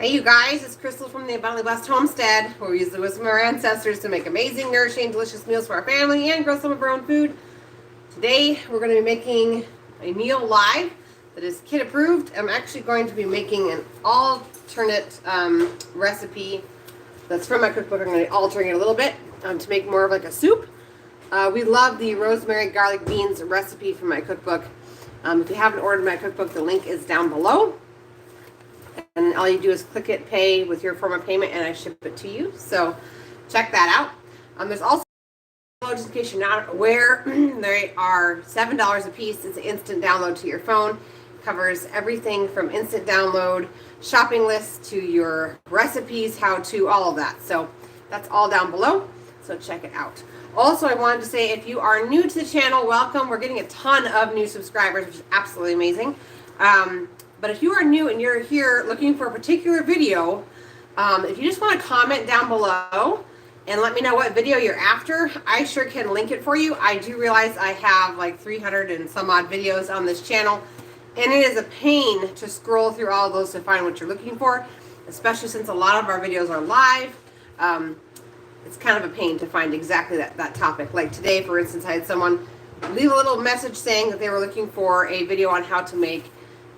Hey you guys, it's Crystal from the Abundantly Blessed Homestead, where we use the wisdom of our ancestors to make amazing, nourishing, delicious meals for our family and grow some of our own food. Today we're going to be making a meal live that is kid approved. I'm actually going to be making an alternate recipe that's from my cookbook. I'm going to be altering it a little bit to make more of like a soup. We love the rosemary garlic beans recipe from my cookbook. If you haven't ordered my cookbook, the link is down below. And all you do is click it, pay with your form of payment, and I ship it to you. So check that out. There's also, just in case you're not aware, they are $7 a piece. It's an instant download to your phone. It covers everything from instant download, shopping lists, to your recipes, how to, all of that. So that's all down below. So check it out. Also, I wanted to say, if you are new to the channel, welcome. We're getting a ton of new subscribers, which is absolutely amazing. But if you are new and you're here looking for a particular video, if you just want to comment down below and let me know what video you're after, I sure can link it for you. I do realize I have like 300 and some odd videos on this channel, and it is a pain to scroll through all of those to find what you're looking for, especially since a lot of our videos are live. It's kind of a pain to find exactly that topic. Like today, for instance, I had someone leave a little message saying that they were looking for a video on how to make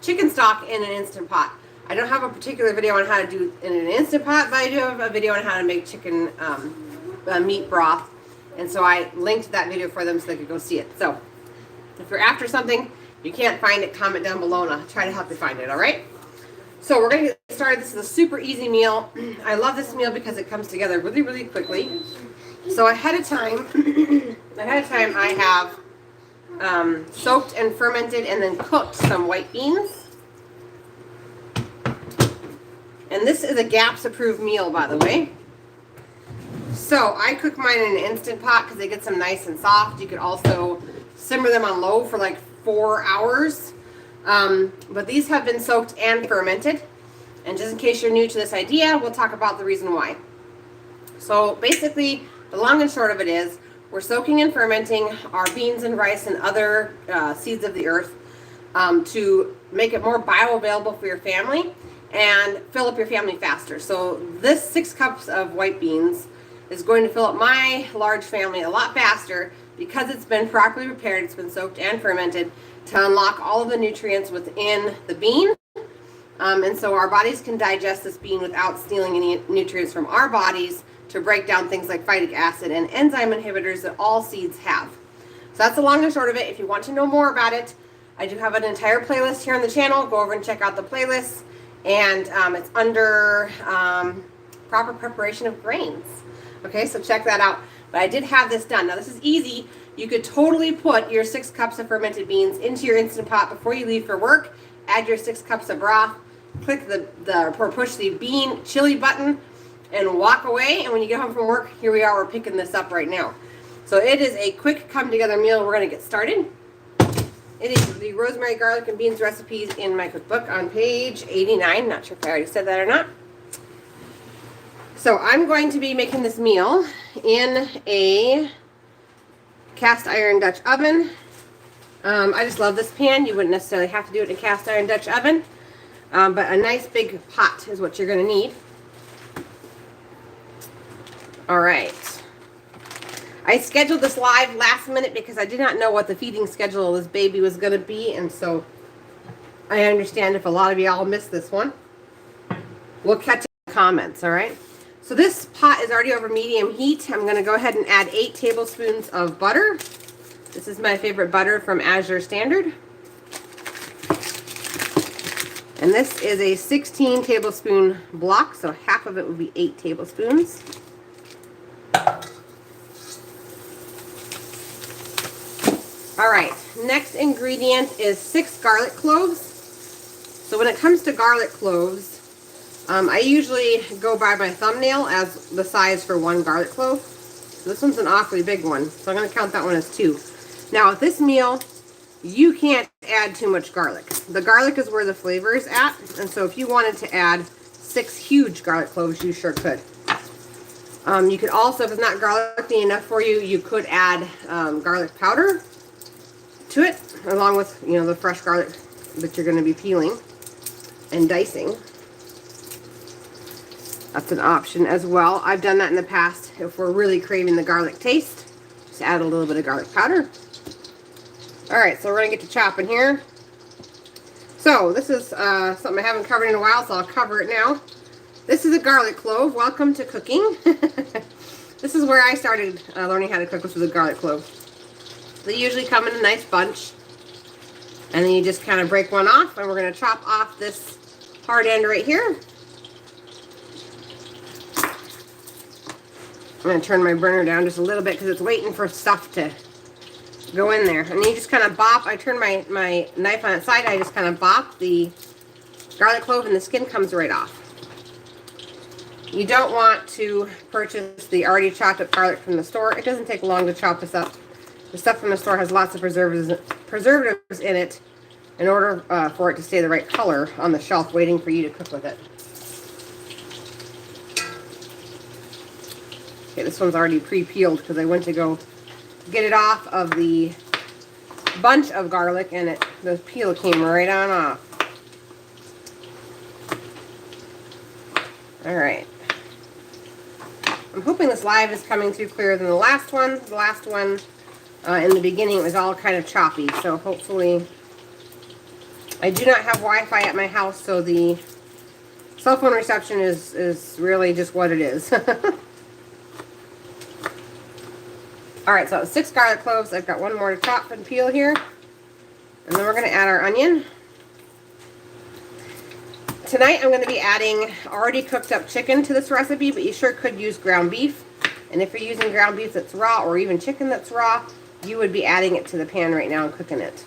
chicken stock in an Instant Pot. I don't have a particular video on how to do it in an Instant Pot, but I do have a video on how to make chicken meat broth. And so I linked that video for them so they could go see it. So if you're after something, you can't find it, comment down below and I'll try to help you find it, all right? So we're going to get started. This is a super easy meal. I love this meal because it comes together really, really quickly. So ahead of time, I have soaked and fermented and then cooked some white beans. And this is a GAPS approved meal, by the way. So I cook mine in an Instant Pot because they get some nice and soft. You could also simmer them on low for like 4 hours. But these have been soaked and fermented. And just in case you're new to this idea, we'll talk about the reason why. So basically, the long and short of it is, we're soaking and fermenting our beans and rice and other seeds of the earth to make it more bioavailable for your family and fill up your family faster. So this 6 cups of white beans is going to fill up my large family a lot faster because it's been properly prepared, it's been soaked and fermented to unlock all of the nutrients within the bean. And so our bodies can digest this bean without stealing any nutrients from our bodies to break down things like phytic acid and enzyme inhibitors that all seeds have. So that's the long and short of it. If you want to know more about it, I do have an entire playlist here on the channel. Go over and check out the playlist. And it's under proper preparation of grains. Okay, so check that out. But I did have this done. Now this is easy. You could totally put your 6 cups of fermented beans into your Instant Pot before you leave for work. Add your 6 cups of broth. Click or push the bean chili button and walk away. And when you get home from work, here we are. We're picking this up right now. So it is a quick come together meal. We're going to get started. It is the rosemary, garlic, and beans recipes in my cookbook on page 89. Not sure if I already said that or not. So I'm going to be making this meal in a cast iron Dutch oven. I just love this pan. You wouldn't necessarily have to do it in a cast iron Dutch oven. But a nice big pot is what you're going to need. All right. I scheduled this live last minute because I did not know what the feeding schedule of this baby was going to be. And so I understand if a lot of y'all missed this one. We'll catch up in the comments, all right? So this pot is already over medium heat. I'm going to go ahead and add 8 tablespoons of butter. This is my favorite butter from Azure Standard. And this is a 16 tablespoon block, so half of it would be 8 tablespoons. All right, next ingredient is 6 garlic cloves. So when it comes to garlic cloves, I usually go by my thumbnail as the size for 1 garlic clove. This one's an awfully big one, so I'm going to count that one as 2. Now with this meal, you can't add too much garlic. The garlic is where the flavor is at, and so if you wanted to add 6 huge garlic cloves, you sure could. You could also, if it's not garlicky enough for you, you could add garlic powder to it, along with, you know, the fresh garlic that you're going to be peeling and dicing. That's an option as well. I've done that in the past if we're really craving the garlic taste. Just add a little bit of garlic powder. All right, so we're gonna get to chopping here. So this is something I haven't covered in a while, so I'll cover it now. This is a garlic clove. Welcome to cooking. This is where I started learning how to cook, was with a garlic clove. They usually come in a nice bunch. And then you just kind of break one off, and we're going to chop off this hard end right here. I'm going to turn my burner down just a little bit because it's waiting for stuff to go in there. And you just kind of bop. I turn my knife on its side. I just kind of bop the garlic clove, and the skin comes right off. You don't want to purchase the already chopped up garlic from the store. It doesn't take long to chop this up. The stuff from the store has lots of preservatives in it in order for it to stay the right color on the shelf waiting for you to cook with it. Okay, this one's already pre-peeled because I went to go get it off of the bunch of garlic and the peel came right on off. All right. I'm hoping this live is coming through clearer than the last one. The last one, in the beginning, it was all kind of choppy, so hopefully... I do not have Wi-Fi at my house, so the cell phone reception is really just what it is. Alright, so 6 garlic cloves. I've got one more to chop and peel here. And then we're going to add our onion. Tonight I'm going to be adding already cooked up chicken to this recipe, but you sure could use ground beef. And if you're using ground beef that's raw, or even chicken that's raw, you would be adding it to the pan right now and cooking it.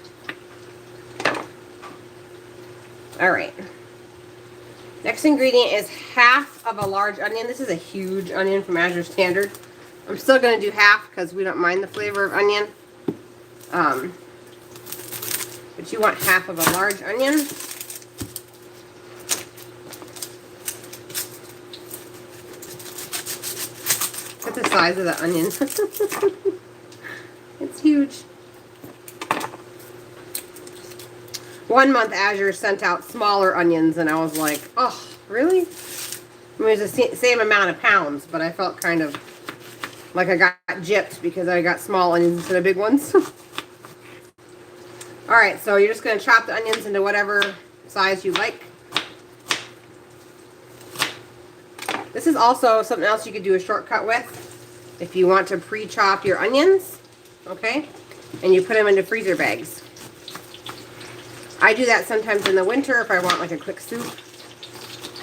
Alright. Next ingredient is half of a large onion. This is a huge onion from Azure Standard. I'm still going to do half because we don't mind the flavor of onion. But you want half of a large onion. Look at the size of the onion. It's huge. 1 month Azure sent out smaller onions and I was like, oh, really? I mean, it's the same amount of pounds, but I felt kind of like I got gypped because I got small onions instead of big ones. Alright, so you're just going to chop the onions into whatever size you like. This is also something else you could do a shortcut with if you want to pre-chop your onions, okay? And you put them into freezer bags. I do that sometimes in the winter if I want like a quick soup.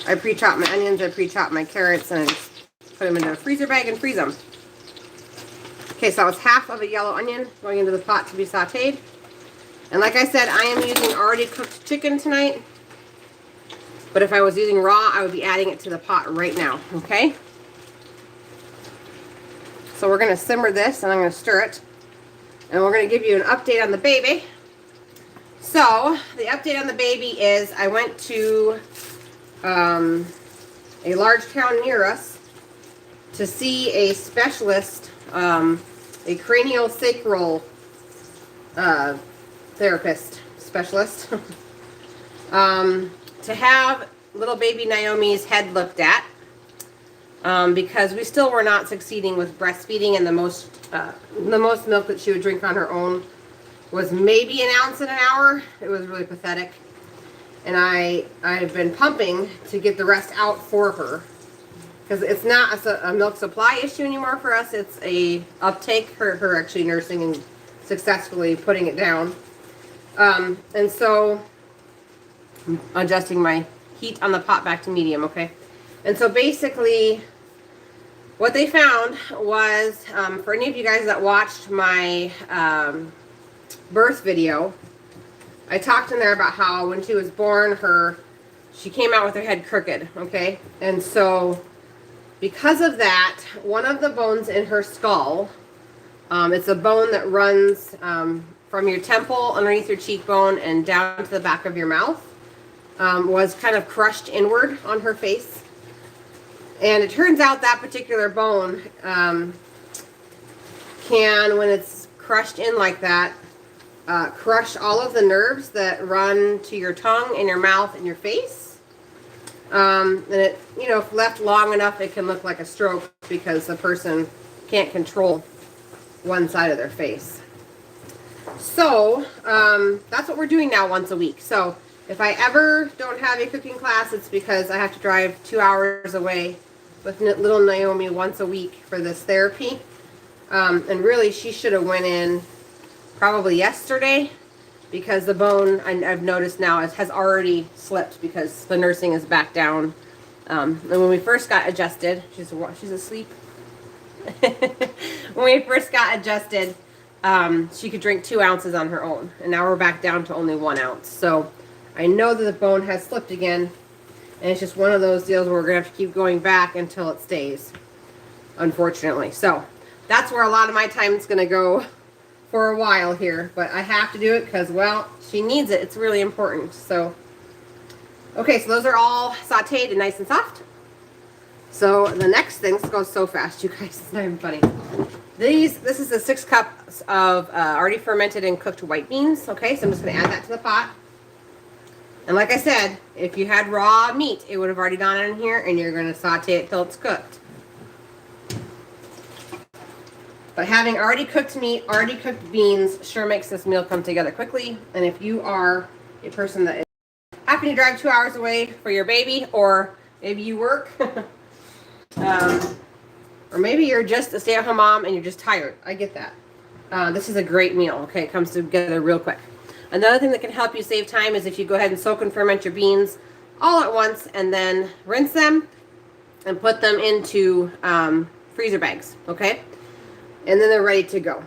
I pre-chop my onions, I pre-chop my carrots, and I just put them into a freezer bag and freeze them. Okay, so that was half of a yellow onion going into the pot to be sauteed. And like I said, I am using already cooked chicken tonight. But if I was using raw, I would be adding it to the pot right now, okay? So we're going to simmer this, and I'm going to stir it. And we're going to give you an update on the baby. So, the update on the baby is I went to a large town near us to see a specialist, a craniosacral therapist specialist, to have little baby Naomi's head looked at, because we still were not succeeding with breastfeeding, and the most milk that she would drink on her own was maybe an ounce in an hour. It was really pathetic. And I've been pumping to get the rest out for her. Because it's not a milk supply issue anymore for us. It's a uptake, her actually nursing and successfully putting it down. And so, I'm adjusting my heat on the pot back to medium, okay? And so basically, what they found was, for any of you guys that watched my birth video, I talked in there about how when she was born, she came out with her head crooked, okay? And so, because of that, one of the bones in her skull, it's a bone that runs from your temple, underneath your cheekbone, and down to the back of your mouth, was kind of crushed inward on her face. And it turns out that particular bone can, when it's crushed in like that, crush all of the nerves that run to your tongue and your mouth and your face. And it, you know, if left long enough, it can look like a stroke because the person can't control one side of their face. So that's what we're doing now once a week. So if I ever don't have a cooking class, it's because I have to drive 2 hours away with little Naomi once a week for this therapy. And really, she should have went in probably yesterday because the bone, I've noticed now, has already slipped because the nursing is back down. And when we first got adjusted, she's asleep. When we first got adjusted, she could drink 2 ounces on her own. And now we're back down to only 1 ounce. So I know that the bone has slipped again. And it's just one of those deals where we're going to have to keep going back until it stays, unfortunately. So that's where a lot of my time is going to go for a while here. But I have to do it because, well, she needs it. It's really important. So, okay, so those are all sauteed and nice and soft. So the next thing, this goes so fast, you guys. It's not even funny. This is the 6 cups of already fermented and cooked white beans. Okay, so I'm just going to add that to the pot. And like I said, if you had raw meat, it would have already gone in here, and you're going to saute it till it's cooked. But having already cooked meat, already cooked beans, sure makes this meal come together quickly. And if you are a person that is happy to drive 2 hours away for your baby, or maybe you work, or maybe you're just a stay-at-home mom and you're just tired. I get that. This is a great meal. Okay, it comes together real quick. Another thing that can help you save time is if you go ahead and soak and ferment your beans all at once and then rinse them and put them into freezer bags, okay? And then they're ready to go.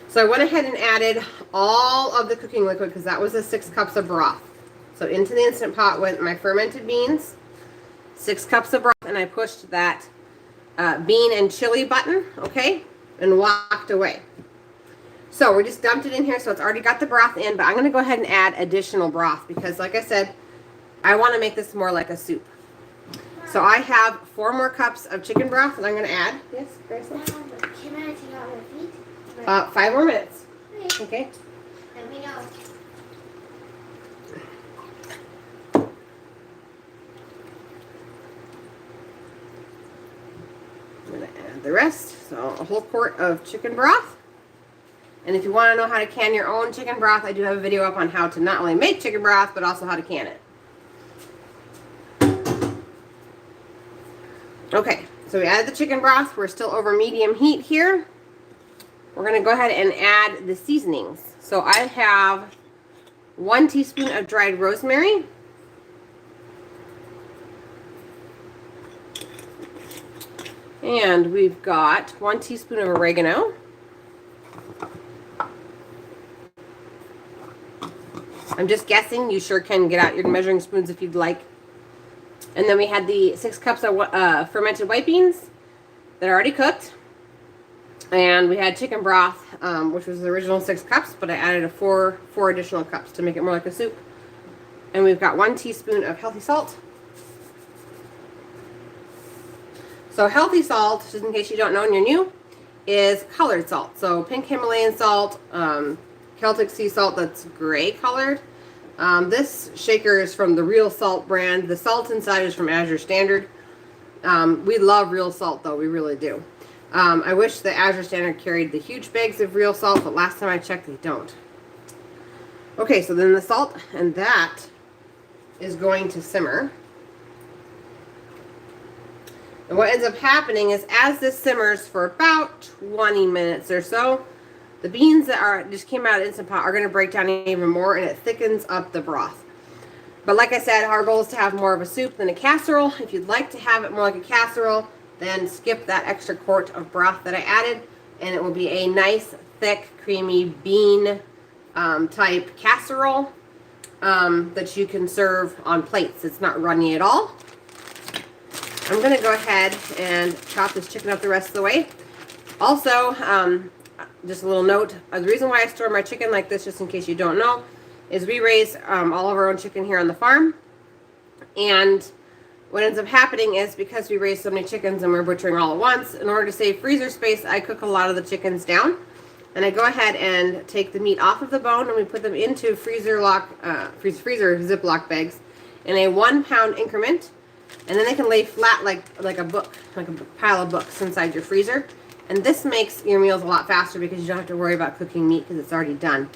So I went ahead and added all of the cooking liquid because that was the 6 cups of broth. So into the Instant Pot went my fermented beans, 6 cups of broth, and I pushed that bean and chili button, okay, and walked away. So we just dumped it in here, so it's already got the broth in, but I'm going to go ahead and add additional broth because, like I said, I want to make this more like a soup. So I have 4 more cups of chicken broth that I'm going to add. Yes, Grace? Can I take out my feet? 5 more minutes. Okay. Let me know. I'm going to add the rest. So a whole quart of chicken broth. And if you want to know how to can your own chicken broth, I do have a video up on how to not only make chicken broth, but also how to can it. Okay, so we added the chicken broth. We're still over medium heat here. We're going to go ahead and add the seasonings. So I have 1 teaspoon of dried rosemary. And we've got 1 teaspoon of oregano. I'm just guessing. You sure can get out your measuring spoons if you'd like. And then we had the 6 cups of fermented white beans that are already cooked. And we had chicken broth, which was the original 6 cups, but I added 4 additional cups to make it more like a soup. And we've got 1 teaspoon of healthy salt. So healthy salt, just in case you don't know and you're new, is colored salt. So pink Himalayan salt, Celtic sea salt that's gray colored. This shaker is from the Real Salt brand. The salt inside is from Azure Standard. We love Real Salt though, we really do. I wish the Azure Standard carried the huge bags of Real Salt, but last time I checked they don't. Okay, so then the salt and that is going to simmer. And what ends up happening is as this simmers for about 20 minutes or so, the beans that just came out of Instant Pot are going to break down even more, and it thickens up the broth. But like I said, our goal is to have more of a soup than a casserole. If you'd like to have it more like a casserole, then skip that extra quart of broth that I added, and it will be a nice, thick, creamy bean type casserole that you can serve on plates. It's not runny at all. I'm going to go ahead and chop this chicken up the rest of the way. Also, just a little note, the reason why I store my chicken like this, just in case you don't know, is we raise all of our own chicken here on the farm. And what ends up happening is because we raise so many chickens and we're butchering all at once, in order to save freezer space, I cook a lot of the chickens down. And I go ahead and take the meat off of the bone and we put them into freezer Ziploc bags. in a 1 pound increment. And then they can lay flat like a book, like a pile of books inside your freezer. And this makes your meals a lot faster because you don't have to worry about cooking meat because it's already done.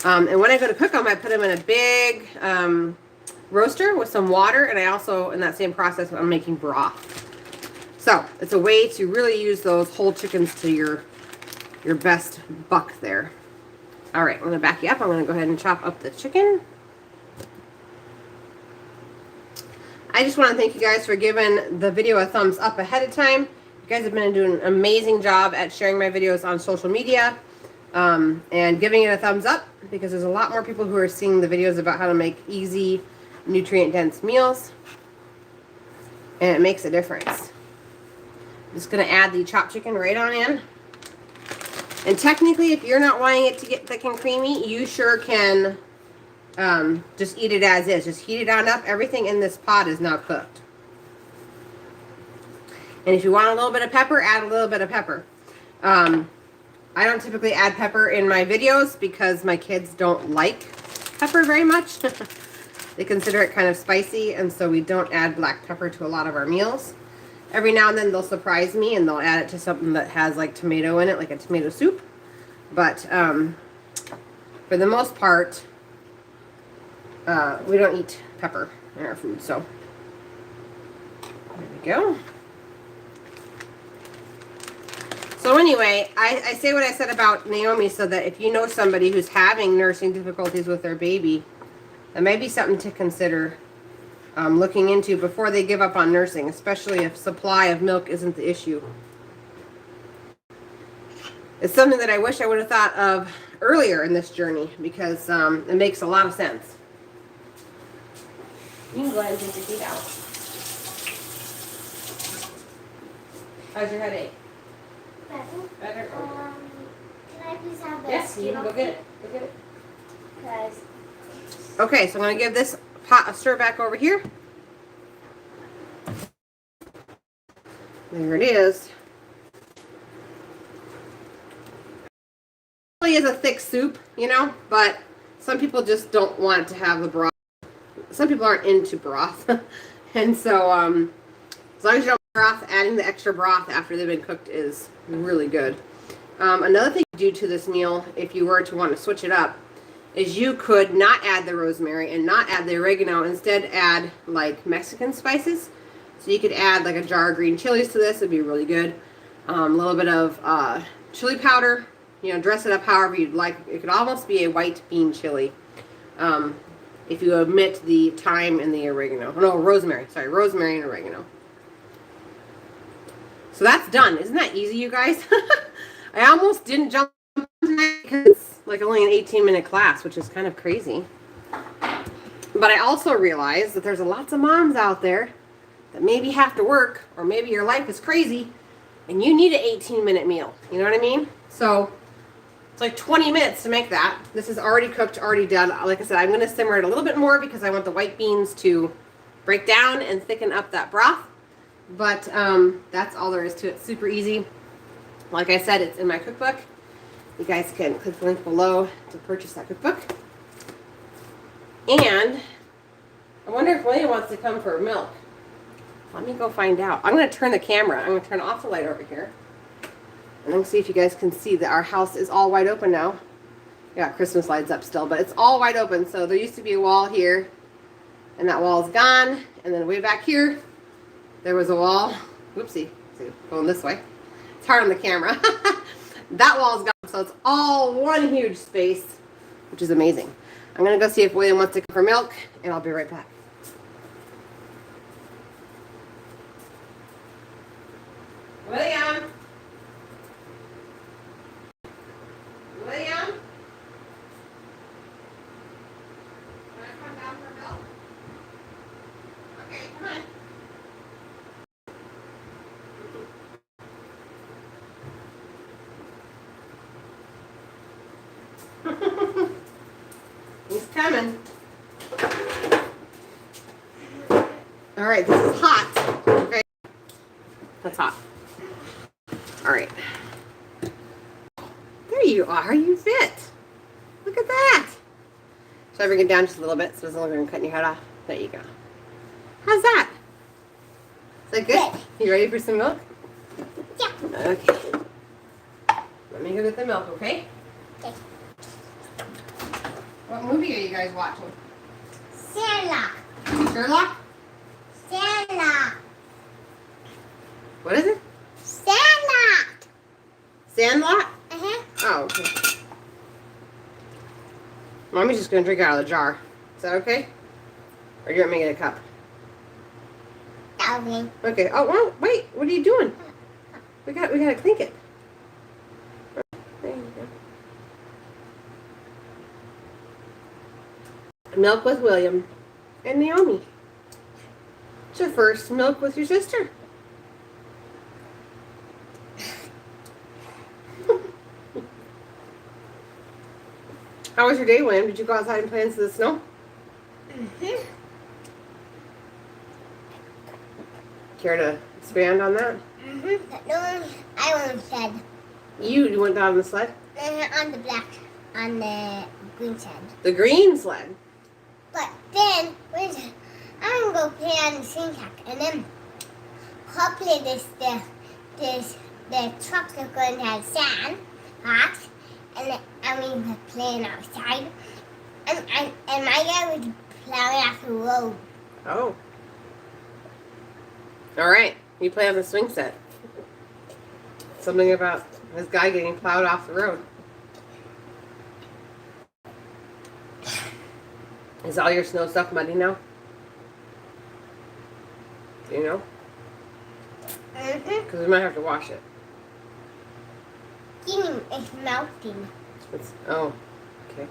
And when I go to cook them, I put them in a big roaster with some water. And I also, in that same process, I'm making broth. So it's a way to really use those whole chickens to your best buck there. All right, I'm going to back you up. I'm going to go ahead and chop up the chicken. I just want to thank you guys for giving the video a thumbs up ahead of time. You guys have been doing an amazing job at sharing my videos on social media and giving it a thumbs up, because there's a lot more people who are seeing the videos about how to make easy, nutrient-dense meals, and it makes a difference. I'm just going to add the chopped chicken right on in. And technically, if you're not wanting it to get thick and creamy, you sure can just eat it as is. Just heat it on up. Everything in this pot is now cooked. And if you want a little bit of pepper, add a little bit of pepper. I don't typically add pepper in my videos because my kids don't like pepper very much. They consider it kind of spicy, and so we don't add black pepper to a lot of our meals. Every now and then they'll surprise me and they'll add it to something that has like tomato in it, like a tomato soup. But for the most part, we don't eat pepper in our food. So there we go. So anyway, I say what I said about Naomi so that if you know somebody who's having nursing difficulties with their baby, that may be something to consider looking into before they give up on nursing, especially if supply of milk isn't the issue. It's something that I wish I would have thought of earlier in this journey, because it makes a lot of sense. You can go ahead and take your feet out. How's your headache? Better. Can I please have that? Yes, you can go get it. Go get it. Because. Okay, so I'm going to give this pot a stir back over here. There it is. It really is a thick soup, you know, but some people just don't want to have the broth. Some people aren't into broth. And so as long as you don't broth, adding the extra broth after they've been cooked is really good. Another thing to do to this meal, if you were to want to switch it up, is you could not add the rosemary and not add the oregano. Instead, add like Mexican spices. So you could add like a jar of green chilies to this. It'd be really good. A little bit of chili powder. You know, dress it up however you'd like. It could almost be a white bean chili. If you omit the thyme and the oregano. Oh, no, rosemary. Sorry, rosemary and oregano. So that's done. Isn't that easy, you guys? I almost didn't jump tonight because it's like only an 18-minute class, which is kind of crazy. But I also realized that there's lots of moms out there that maybe have to work, or maybe your life is crazy and you need an 18-minute meal. You know what I mean? So it's like 20 minutes to make that. This is already cooked, already done. Like I said, I'm going to simmer it a little bit more because I want the white beans to break down and thicken up that broth. But that's all there is to it. Super easy. Like I said, it's in my cookbook. You guys can click the link below to purchase that cookbook. And I wonder if William wants to come for milk. Let me go find out. I'm going to turn the camera. I'm going to turn off the light over here. And then see if you guys can see that our house is all wide open now. We got Christmas lights up still, but it's all wide open. So there used to be a wall here, and that wall is gone. And then way back here, there was a wall. Whoopsie. See, going this way. It's hard on the camera. That wall's gone, so it's all one huge space, which is amazing. I'm going to go see if William wants to come for milk, and I'll be right back. William? William? Want to come down for milk? Okay, come on. He's coming. All right, this is hot. Okay. That's hot. All right. There you are. You fit. Look at that. So I bring it down just a little bit so it doesn't look like I'm cutting your head off. There you go. How's that? Is that good? Good. You ready for some milk? Yeah. Okay. Let me go get the milk, okay? Okay. What movie are you guys watching? Sherlock. Sherlock? Sherlock. What is it? Sherlock. Sandlot? Uh-huh. Oh, okay. Mommy's just gonna drink out of the jar. Is that okay? Or do you want me to get a cup? Okay. Okay. Oh, well, wait. What are you doing? We gotta clink it. There you go. Milk with William and Naomi. It's your first milk with your sister. How was your day, William? Did you go outside and play into the snow? Mm-hmm. Care to expand on that? Mm-hmm. No, I only said You went down on the sled? on the green sand. The green sled. But then, I'm gonna go play on the swing track, and then hopefully the trucks are going to have sand, hot, and we're playing outside, and my guy was plowing off the road. Oh. All right. You play on the swing set. Something about this guy getting plowed off the road. Is all your snow stuff muddy now? Do you know? Mm-hmm. Because we might have to wash it. It's melting. Oh, okay.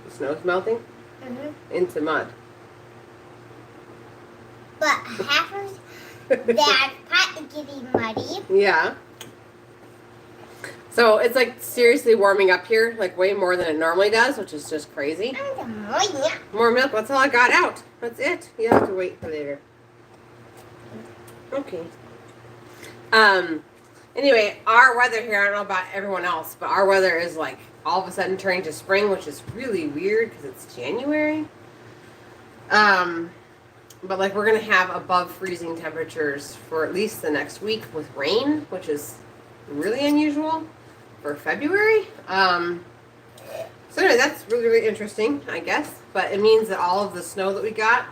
The snow's melting Mm-hmm. into mud. But half of that part is getting muddy. Yeah. So it's like seriously warming up here, like way more than it normally does, which is just crazy. More milk. That's all I got out. That's it. You have to wait for later. Okay. Anyway, our weather here, I don't know about everyone else, but our weather is like all of a sudden turning to spring, which is really weird because it's January. But like we're going to have above freezing temperatures for at least the next week with rain, which is really unusual for February. So anyway, that's really, really interesting, I guess. But it means that all of the snow that we got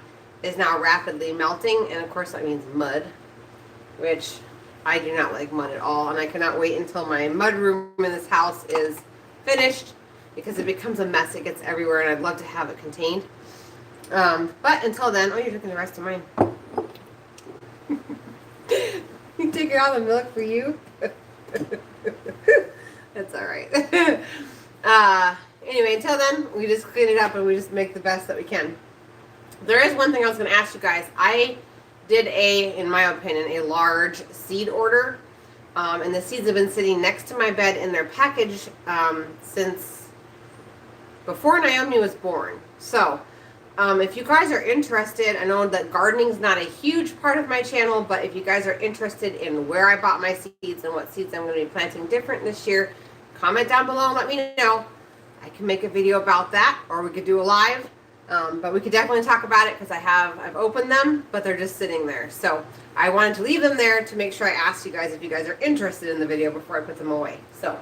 is now rapidly melting. And of course that means mud, which I do not like mud at all. And I cannot wait until my mud room in this house is finished because it becomes a mess. It gets everywhere and I'd love to have it contained. But until then, oh, you're drinking the rest of mine. You taking all the milk for you? That's all right. Anyway, until then, we just clean it up and we just make the best that we can. There is one thing I was going to ask you guys. I did in my opinion, a large seed order. And the seeds have been sitting next to my bed in their package since before Naomi was born. So, if you guys are interested, I know that gardening is not a huge part of my channel, but if you guys are interested in where I bought my seeds and what seeds I'm going to be planting different this year, comment down below and let me know. I can make a video about that, or we could do a live. But we could definitely talk about it because I've opened them, but they're just sitting there. So I wanted to leave them there to make sure I asked you guys if you guys are interested in the video before I put them away. So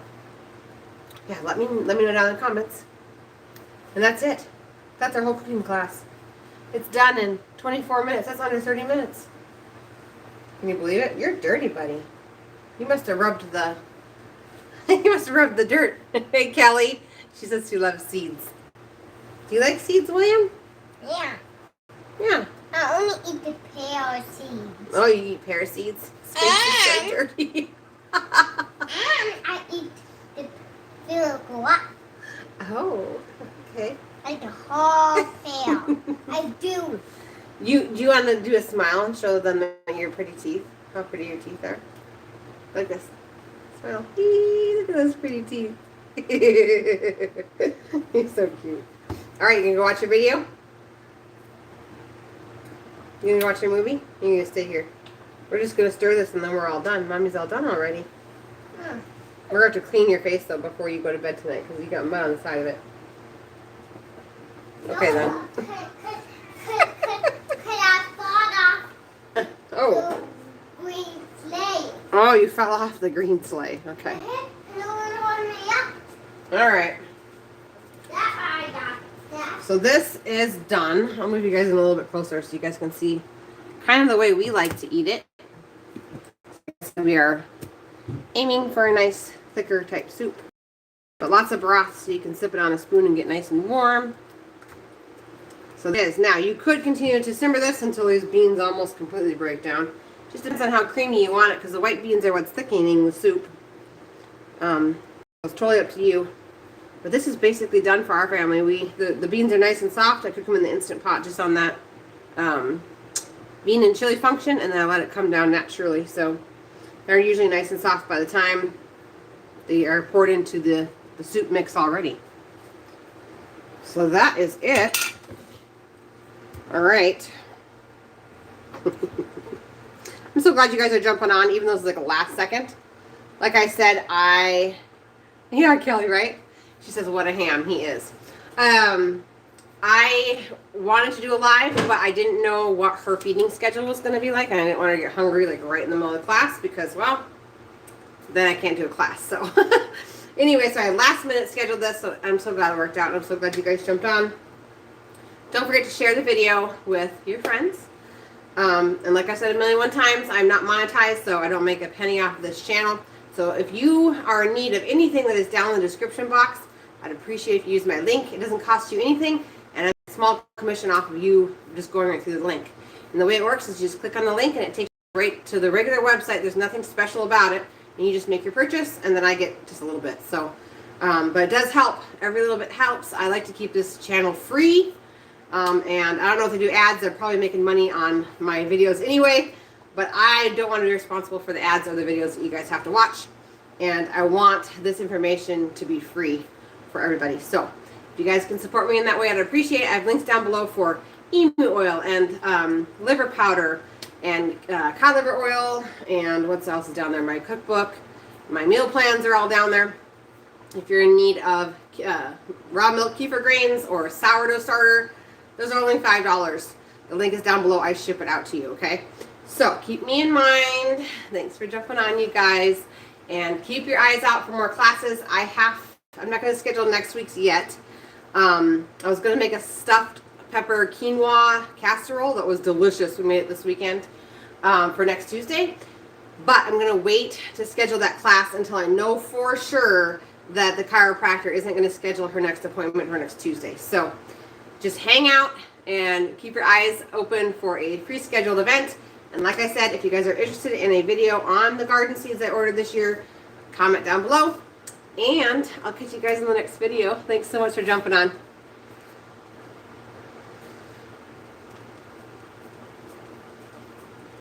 yeah, let me know down in the comments. And that's it. That's our whole cooking class. It's done in 24 minutes. That's under 30 minutes. Can you believe it? You're dirty, buddy. You must have rubbed the dirt. Hey, Kelly. She says she loves seeds. Do you like seeds, William? Yeah. Yeah. I only eat the pear seeds. Oh, you eat pear seeds? Space is so dirty. I eat the go up. Oh, okay. Like the whole pear. I do. Do you want to do a smile and show them your pretty teeth? How pretty your teeth are? Like this. Smile. Eee, look at those pretty teeth. You're so cute. Alright, you gonna go watch your video? You gonna watch your movie? You're gonna stay here. We're just gonna stir this and then we're all done. Mommy's all done already. We're gonna have to clean your face though before you go to bed tonight because you got mud on the side of it. Okay then. Could I fall Oh, you fell off the green sleigh. Okay. All right. So this is done. I'll move you guys in a little bit closer so you guys can see kind of the way we like to eat it. We are aiming for a nice thicker type soup, but lots of broth so you can sip it on a spoon and get nice and warm. So this, now you could continue to simmer this until these beans almost completely break down. Just depends on how creamy you want it, because the white beans are what's thickening the soup. It's totally up to you. But this is basically done for our family. The beans are nice and soft. I cook them in the Instant Pot just on that bean and chili function, and then I let it come down naturally. So they're usually nice and soft by the time they are poured into the soup mix already. So that is it. All right. I'm so glad you guys are jumping on, even though it's like a last second. Like I said, yeah, Kelly, right? She says, what a ham he is. I wanted to do a live, but I didn't know what her feeding schedule was going to be like. And I didn't want her to get hungry like right in the middle of the class because, well, then I can't do a class. So anyway, so I last minute scheduled this. So I'm so glad it worked out. And I'm so glad you guys jumped on. Don't forget to share the video with your friends. And like I said 1,000,001 times, I'm not monetized, so I don't make a penny off of this channel. So if you are in need of anything that is down in the description box, I'd appreciate if you use my link. It doesn't cost you anything, and a small commission off of you just going right through the link. And the way it works is you just click on the link, and it takes you right to the regular website. There's nothing special about it, and you just make your purchase, and then I get just a little bit. So, but it does help. Every little bit helps. I like to keep this channel free. And I don't know if they do ads. They're probably making money on my videos anyway, but I don't want to be responsible for the ads or the videos that you guys have to watch. And I want this information to be free for everybody. So if you guys can support me in that way, I'd appreciate it. I have links down below for emu oil and liver powder and cod liver oil and what else is down there. My cookbook, my meal plans are all down there. If you're in need of raw milk kefir grains or sourdough starter, those are only $5. The link is down below. I ship it out to you, okay? So keep me in mind. Thanks for jumping on, you guys. And keep your eyes out for more classes. I'm not going to schedule next week's yet. I was going to make a stuffed pepper quinoa casserole that was delicious. We made it this weekend for next Tuesday. But I'm going to wait to schedule that class until I know for sure that the chiropractor isn't going to schedule her next appointment for next Tuesday. So just hang out and keep your eyes open for a pre-scheduled event. And like I said, if you guys are interested in a video on the garden seeds I ordered this year, comment down below. And I'll catch you guys in the next video. Thanks so much for jumping on.